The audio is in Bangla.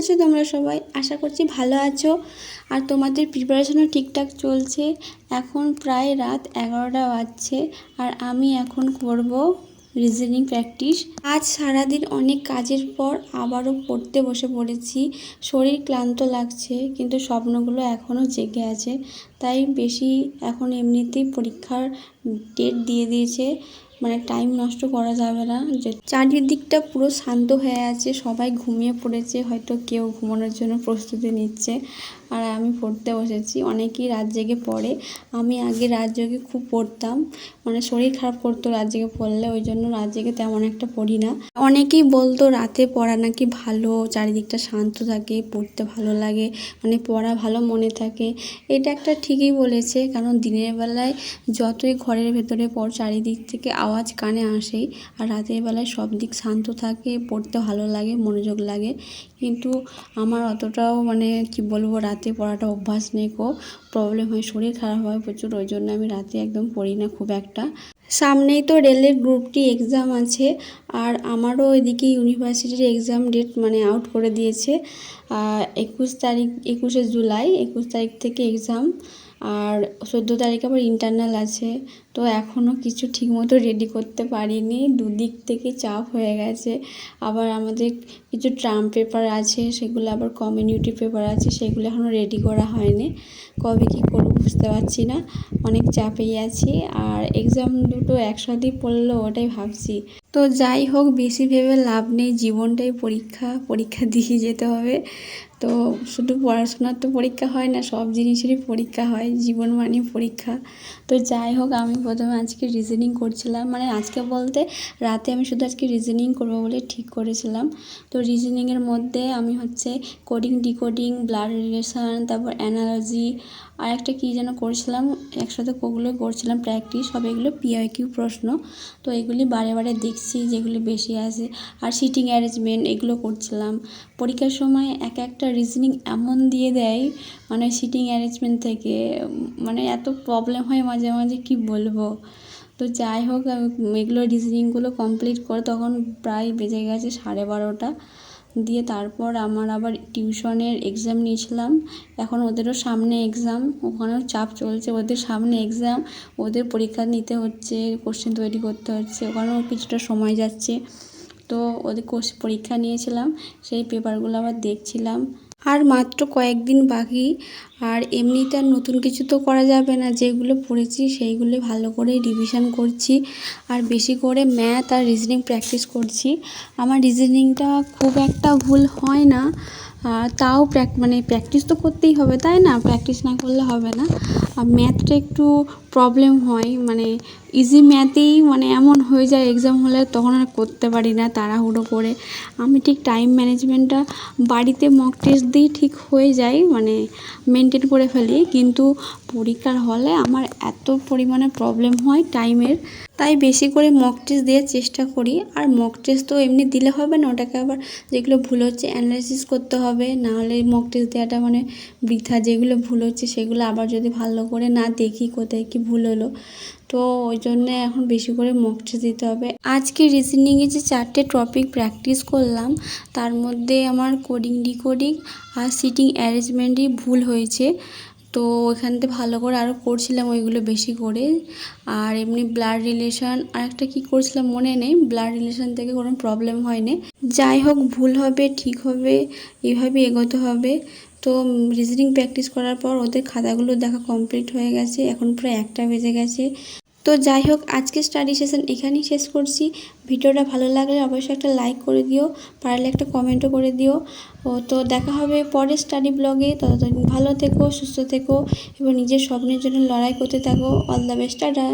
আছো তোমরা সবাই? আশা করছি ভালো আছো আর তোমাদের প্রিপারেশনও ঠিকঠাক চলছে। এখন প্রায় রাত 11টা বাজছে আর আমি এখন করব রিজনিং প্র্যাকটিস। আজ সারাদিন অনেক কাজের পর আবারও পড়তে বসে পড়েছি। শরীর ক্লান্ত লাগছে কিন্তু স্বপ্নগুলো এখনও জেগে আছে, তাই বেশি এখন এমনিতেই পরীক্ষার ডেট দিয়ে দিয়েছে, মানে টাইম নষ্ট করা যাবে না। যে চারিদিকটা পুরো শান্ত হয়ে আছে, সবাই ঘুমিয়ে পড়েছে, হয়তো কেউ ঘুমানোর জন্য প্রস্তুতি নিচ্ছে আর আমি পড়তে বসেছি। অনেকেই রাত জেগে পড়ে, আমি আগে রাত জেগে খুব পড়তাম, মানে শরীর খারাপ করতো রাত জেগে পড়লে, ওই জন্য রাত জেগে তেমন একটা পড়ি না। অনেকেই বলতো রাতে পড়া নাকি ভালো, চারিদিকটা শান্ত থাকে, পড়তে ভালো লাগে, মানে পড়া ভালো মনে থাকে। এটা একটা ঠিকই বলেছে, কারণ দিনের বেলায় যতই ঘরের ভেতরে পড় চারিদিক থেকে আওয়াজ কানে আসেই, আর রাতের বেলায় সব দিক শান্ত থাকে, পড়তে ভালো লাগে, মনোযোগ লাগে। কিন্তু আমার অতটাও মানে কি বলবো, রাতে পড়াটা অভ্যাস নেই, প্রবলেম হয়, শরীর খারাপ হয় প্রচুর, ওই জন্য আমি রাতে একদম পড়ি না খুব একটা। সামনেই তো রেলের গ্রুপ ডি এক্সাম আছে আর আমারও এদিকে ইউনিভার্সিটির এক্সাম ডেট মানে আউট করে দিয়েছে। 21 জুলাই 21 তারিখ থেকে এক্সাম, আর 14 তারিখে আবার ইন্টারনাল আছে। তো এখনও কিছু ঠিকমতো রেডি করতে পারিনি, দুদিক থেকে চাপ হয়ে গেছে। আবার আমাদের কিছু টার্ম পেপার আছে, সেগুলো আবার কমিউনিটি পেপার আছে, সেগুলো এখনও রেডি করা হয়নি। কবে কী করবো বুঝতে পারছি না, অনেক চাপেই আছি। আর এক্সাম দুটো একসাথেই পড়লো ওটাই ভাবছি। তো যাই হোক, বেশি ভেবে লাভ নেই, জীবনটাই পরীক্ষা, পরীক্ষা দিয়ে যেতে হবে। তো শুধু পড়াশোনার তো পরীক্ষা হয় না, সব জিনিসেরই পরীক্ষা হয়, জীবন মানে পরীক্ষা। তো যাই হোক, আমি প্রথমে আজকে রিজনিং করছিলাম, মানে আজকে বলতে রাতে আমি শুধু আজকে রিজনিং করবো বলে ঠিক করেছিলাম। তো রিজনিংয়ের মধ্যে আমি হচ্ছে কোডিং, ডিকোডিং, ব্লাড রিলেশন, তারপর অ্যানালজি, আর একটা কী যেন করছিলাম, একসাথে ওগুলো করছিলাম প্র্যাকটিস। সব এগুলো পিআইকিউ প্রশ্ন, তো এগুলি বারে বারে দেখছি যেগুলি বেশি আসে। আর সিটিং অ্যারেঞ্জমেন্ট এগুলো করছিলাম। পরীক্ষার সময় এক একটা রিজনিং এমন দিয়ে দেয়, মানে সিটিং অ্যারেঞ্জমেন্ট থেকে মানে এত প্রবলেম হয় মাঝে মাঝে, কি বলবো। তো যাই হোক, এগুলো রিজনিংগুলো কমপ্লিট করে তখন প্রায় বেজে গেছে 12:30 দিয়ে। তারপর আমার আবার টিউশনের এক্সাম নিয়েছিলাম, এখন ওদেরও সামনে এক্সাম, ওখানেও চাপ চলছে, ওদের সামনে এক্সাম, ওদের পরীক্ষা নিতে হচ্ছে, কোশ্চেন তৈরি করতে হচ্ছে, ওখানেও কিছুটা সময় যাচ্ছে। তো ওদের পরীক্ষা নিয়েছিলাম, সেই পেপারগুলো আবার দেখছিলাম। আর মাত্র কয়েকদিন বাকি, আর এমনিতে আর নতুন কিছু তো করা যাবে না, যেগুলো পড়েছি সেইগুলো ভালো করে রিভিশন করছি আর বেশি করে ম্যাথ আর রিজনিং প্র্যাকটিস করছি। আমার রিজনিংটা খুব একটা ভুল হয় না, তাও মানে প্র্যাকটিস তো করতেই হবে, তাই না? প্র্যাকটিস না করলে হবে না। আর ম্যাথটা একটু প্রবলেম হয়, মানে ইজি ম্যাথেই মানে এমন হয়ে যায় এক্সাম হলে তখন আর করতে পারি না তাড়াহুড়ো করে। আমি ঠিক টাইম ম্যানেজমেন্টটা বাড়িতে মক টেস্ট দিই, ঠিক হয়ে যায়, মানে মেনটেন করে ফেলি, কিন্তু পরীক্ষার হলে আমার এত পরিমাণে প্রবলেম হয় টাইমের, তাই বেশি করে মক টেস্ট দেওয়ার চেষ্টা করি। আর মক টেস্ট তো এমনি দিলে হবে না, ওটাকে আবার যেগুলো ভুল হচ্ছে অ্যানালাইসিস করতে হবে, নাহলে মক টেস্ট দেওয়াটা মানে বৃথা। যেগুলো ভুল হচ্ছে সেগুলো আবার যদি ভালো করে না দেখি কোথায় কি ভুল হলো, তো ওই জন্য এখন বেশি করে মক টেস্ট দিতে হবে। আজকে রিজনিংয়ে যে 4টে টপিক প্র্যাকটিস করলাম, তার মধ্যে আমার কোডিং, ডিকোডিং আর সিটিং অ্যারেঞ্জমেন্টই ভুল হয়েছে। তো ওইখানতে ভালো করে আরও করছিলাম ওইগুলো বেশি করে। আর এমনি ব্লাড রিলেশন আর একটা কী করছিলাম মনে নেই, ব্লাড রিলেশন থেকে কোনো প্রবলেম হয়নি। যাই হোক, ভুল হবে ঠিক হবে, এভাবে এগোতে হবে। তো রিজনিং প্র্যাকটিস করার পর ওদের খাতাগুলো দেখা কমপ্লিট হয়ে গেছে, এখন প্রায় 1টা বেজে গেছে। তো যাই হোক, আজকে স্টাডি সেশন এখানেই শেষ করছি। ভিডিওটা ভালো লাগলে অবশ্যই একটা লাইক করে দিও, পারলে একটা কমেন্টও করে দিও। তো দেখা হবে পরের স্টাডি ব্লগে। ততদিন ভালো থেকো, সুস্থ থেকো এবং নিজের স্বপ্নের জন্য লড়াই করতে থাকো। All the best, tata.